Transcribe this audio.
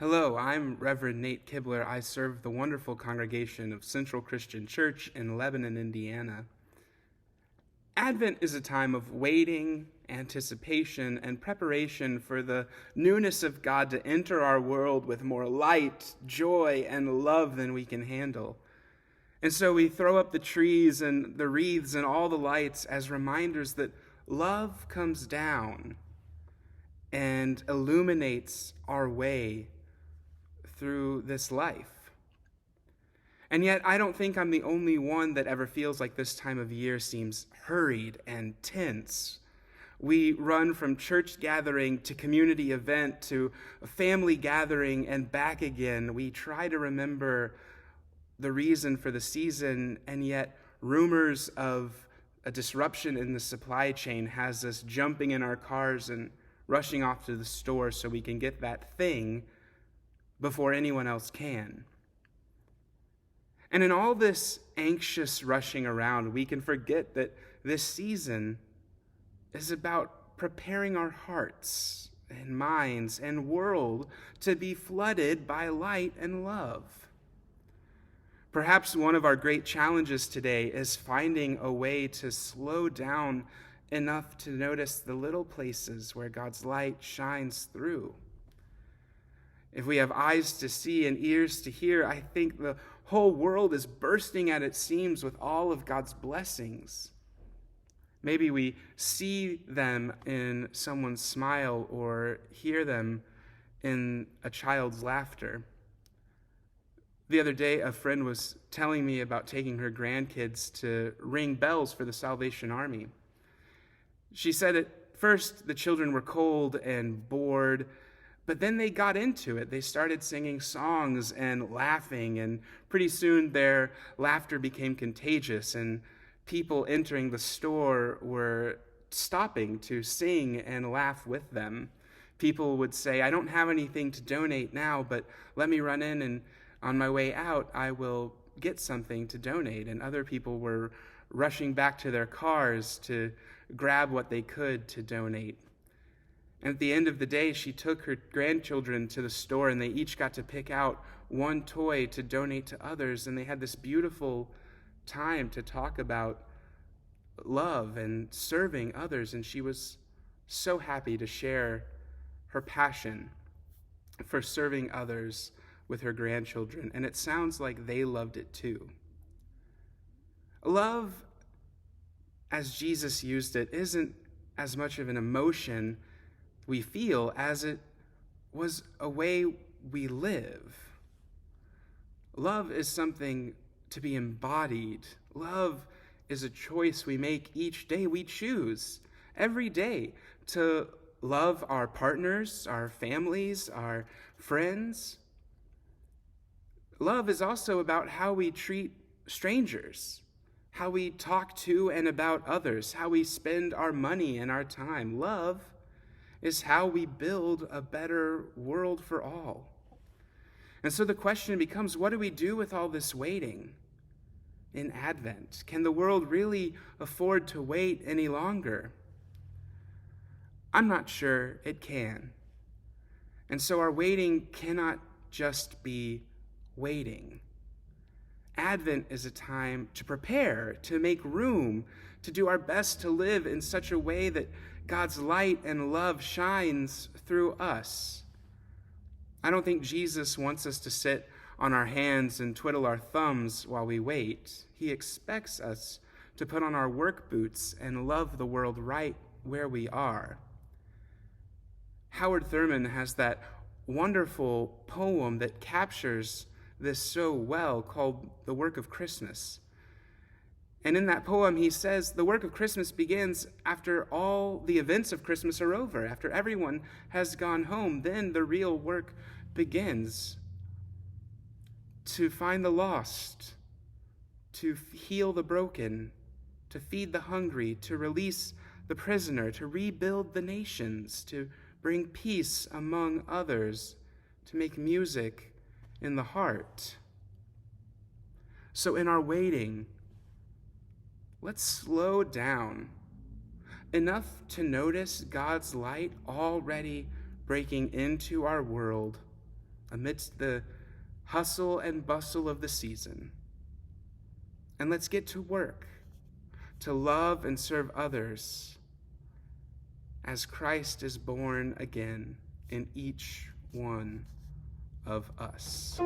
Hello, I'm Reverend Nate Kibler. I serve the wonderful congregation of Central Christian Church in Lebanon, Indiana. Advent is a time of waiting, anticipation, and preparation for the newness of God to enter our world with more light, joy, and love than we can handle. And so we throw up the trees and the wreaths and all the lights as reminders that love comes down and illuminates our way through this life. And yet, I don't think I'm the only one that ever feels like this time of year seems hurried and tense. We run from church gathering to community event to a family gathering and back again. We try to remember the reason for the season, and yet rumors of a disruption in the supply chain has us jumping in our cars and rushing off to the store so we can get that thing before anyone else can. And in all this anxious rushing around, we can forget that this season is about preparing our hearts and minds and world to be flooded by light and love. Perhaps one of our great challenges today is finding a way to slow down enough to notice the little places where God's light shines through. If we have eyes to see and ears to hear, I think the whole world is bursting at its seams with all of God's blessings. Maybe we see them in someone's smile or hear them in a child's laughter. The other day, a friend was telling me about taking her grandkids to ring bells for the Salvation Army. She said at first the children were cold and bored, but then they got into it. They started singing songs and laughing, and pretty soon their laughter became contagious, and people entering the store were stopping to sing and laugh with them. People would say, "I don't have anything to donate now, but let me run in, and on my way out, I will get something to donate." And other people were rushing back to their cars to grab what they could to donate. And at the end of the day, she took her grandchildren to the store, and they each got to pick out one toy to donate to others. And they had this beautiful time to talk about love and serving others. And she was so happy to share her passion for serving others with her grandchildren. And it sounds like they loved it too. Love, as Jesus used it, isn't as much of an emotion we feel as it was a way we live. Love is something to be embodied. Love is a choice we make each day. We choose every day to love our partners, our families, our friends. Love is also about how we treat strangers, how we talk to and about others, how we spend our money and our time. Love is how we build a better world for all. And so the question becomes, what do we do with all this waiting in Advent? Can the world really afford to wait any longer? I'm not sure it can. And so our waiting cannot just be waiting. Advent is a time to prepare, to make room, to do our best to live in such a way that God's light and love shines through us. I don't think Jesus wants us to sit on our hands and twiddle our thumbs while we wait. He expects us to put on our work boots and love the world right where we are. Howard Thurman has that wonderful poem that captures this so well, called The Work of Christmas. And in that poem, he says, the work of Christmas begins after all the events of Christmas are over, after everyone has gone home. Then the real work begins to find the lost, to heal the broken, to feed the hungry, to release the prisoner, to rebuild the nations, to bring peace among others, to make music in the heart. So in our waiting, let's slow down enough to notice God's light already breaking into our world amidst the hustle and bustle of the season. And let's get to work to love and serve others as Christ is born again in each one of us.